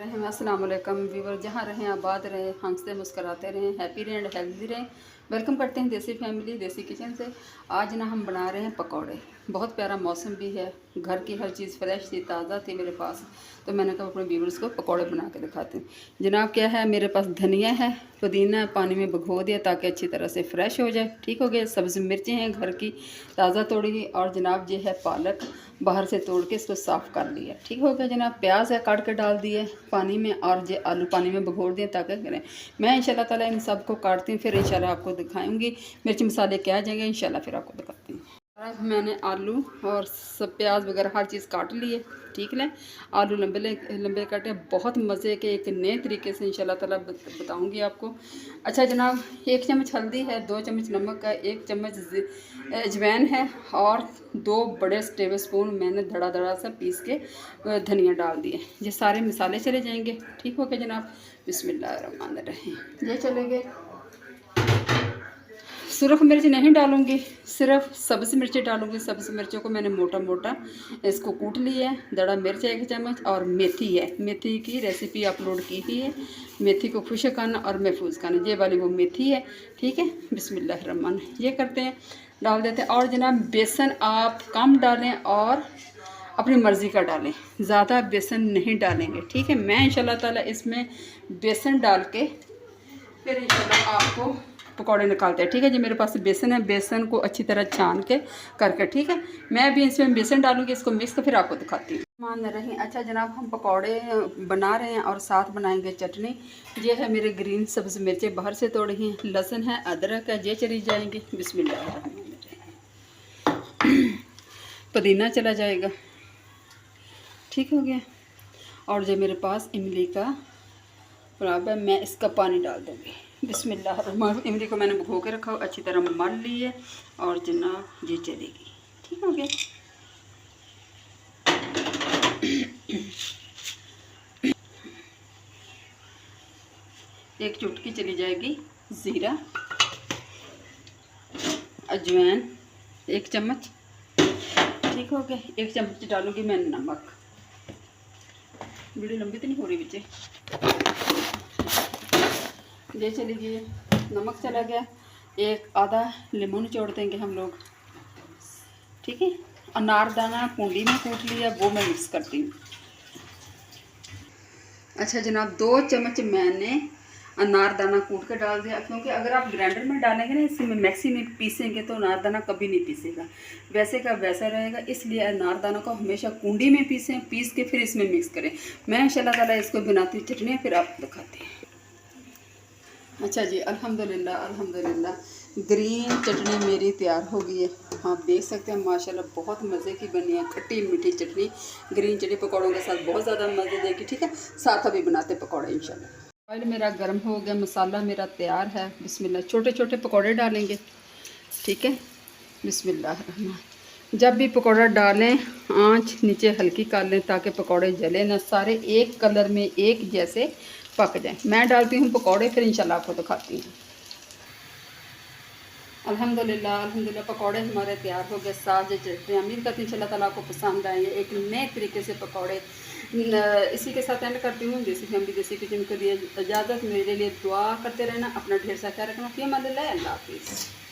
रहें। अस्सलाम वालेकुम व्यूवर, जहाँ रहें आबाद रहें, हंसते मुस्कराते रहें, हैप्पी रहें एंड हेल्दी रहें। वेलकम करते हैं देसी फैमिली देसी किचन से। आज ना हम बना रहे हैं पकौड़े। बहुत प्यारा मौसम भी है, घर की हर चीज़ फ्रेश थी, ताज़ा थी मेरे पास, तो मैंने कहा अपने व्यूवर्स को पकौड़े बना के दिखाते हैं। जनाब क्या है, मेरे पास धनिया है, पुदीना पानी में भिगो दिया ताकि अच्छी तरह से फ्रेश हो जाए। ठीक हो गया। सब्ज़ी मिर्चें हैं घर की ताज़ा तोड़ी हुई, और जनाब ये है पालक, बाहर से तोड़ के इसको साफ़ कर लिया। ठीक हो गया जनाब। प्याज है, काट के डाल दिए पानी में, और ये आलू पानी में भिगो दिए ताकि करें। मैं इंशाल्लाह ताला इन सब को काटती हूँ, फिर इंशाल्लाह आपको दिखाऊंगी मिर्च मसाले क्या जाएंगे, इंशाल्लाह फिर आपको दिखाती हूँ। अब मैंने आलू और सब प्याज वगैरह हर चीज़ काट ली है। ठीक है। आलू लंबे लंबे काटे, बहुत मज़े के एक नए तरीके से इंशाल्लाह ताला बताऊंगी आपको। अच्छा जनाब, 1 चम्मच हल्दी है, 2 चम्मच नमक है, 1 चम्मच अजवाइन है, और 2 बड़े टेबल स्पून मैंने धड़ा धड़ा सा पीस के धनिया डाल दिए। ये सारे मसाले चले जाएंगे। ठीक हो गया जनाब। बिस्मिल्लाहिर्रहमानिर्रहीम। ये चले गए। सुरख मिर्च नहीं डालूंगी, सिर्फ सब्ज़ मिर्ची डालूंगी। सब्ज़ मिर्चों को मैंने मोटा मोटा इसको कूट लिया है। दड़ा मिर्च 1 चम्मच, और मेथी है, मेथी की रेसिपी अपलोड की हुई है। मेथी को खुश करना और महफूज करना, ये वाली वो मेथी है। ठीक है। बिस्मिल्लाहिर्रहमान। ये करते हैं, डाल देते हैं। और जनाब बेसन आप कम डालें और अपनी मर्ज़ी का डालें, ज़्यादा बेसन नहीं डालेंगे। ठीक है। मैं इंशाल्लाह ताला इसमें बेसन डाल के फिर इंशाल्लाह आपको पकौड़े निकालते हैं। ठीक है जी। मेरे पास बेसन है, बेसन को अच्छी तरह छान के करके, ठीक है, मैं भी इसमें बेसन डालूंगी, इसको मिक्स, तो फिर आपको दिखाती हूँ। मान रही। अच्छा जनाब, हम पकौड़े बना रहे हैं और साथ बनाएंगे चटनी। ये है मेरे ग्रीन सब्ज़ मिर्चें बाहर से तोड़ी हैं, लहसुन है, अदरक है, ये चली जाएंगी। बिस्मिल्लाह। पुदीना चला जाएगा। ठीक हो गया। और जो मेरे पास इमली का बराबर, मैं इसका पानी डाल दूँगी। बिस्मिल्लाह। इमली को मैंने भिगो के रखा, अच्छी तरह मल ली है, और जनाब ये चलेगी। ठीक हो गया। एक चुटकी चली जाएगी ज़ीरा, अजवाइन 1 चम्मच। ठीक हो गया। 1 चम्मच डालूंगी मैं नमक। वीडियो लंबी तो नहीं हो रही बच्चे। ये चली गई, नमक चला गया। एक आधा नींबू निचोड़ देंगे हम लोग। ठीक है। अनारदाना पूंडी में कूट लिया, वो मैं मिक्स करती हूँ। अच्छा जनाब, 2 चम्मच मैंने अनारदाना कूट के डाल दिया, क्योंकि अगर आप ग्राइंडर में डालेंगे ना, इसमें मिक्सी में पीसेंगे तो अनारदाना कभी नहीं पीसेगा, वैसे का वैसा रहेगा। इसलिए अनारदाना को हमेशा कूंडी में पीसें, पीस के फिर इसमें मिक्स करें। मैं इंशाल्लाह ताला इसको बनाती हूँ चटनी, फिर आप दिखाते हैं। अच्छा जी, अल्हम्दुलिल्लाह अल्हम्दुलिल्लाह, ग्रीन चटनी मेरी तैयार हो गई है। आप देख सकते हैं माशाल्लाह बहुत मज़े की बनी है, खट्टी मीठी चटनी। ग्रीन चटनी पकौड़ों के साथ बहुत ज़्यादा मज़े देगी। ठीक है। साथ अभी बनाते पकौड़े इंशाल्लाह। ऑयल मेरा गर्म हो गया, मसाला मेरा तैयार है। बिस्मिल्लाह। छोटे छोटे पकौड़े डालेंगे। ठीक है। बिस्मिल्लाह। जब भी पकौड़ा डालें, आंच नीचे हल्की कर लें ताकि पकौड़े जले ना, सारे एक कलर में एक जैसे पक जाए। मैं डालती हूँ पकौड़े, फिर इंशाल्लाह आपको दिखाती हूँ। अल्हम्दुलिल्लाह अल्हम्दुलिल्लाह, पकौड़े हमारे तैयार हो गए। साथ जो चटनी, उम्मीद करती हूँ इंशाल्लाह ताला आपको पसंद आएंगे, एक नए तरीके से पकौड़े। इसी के साथ एंड करती हूँ। देसी फैमिली देसी किचन को दिए इजाज़त। मेरे लिए दुआ करते रहना, अपना ढेर सा ख्याल रखना। फ़ी अमान अल्लाह। अल्लाह हाफ़िज़।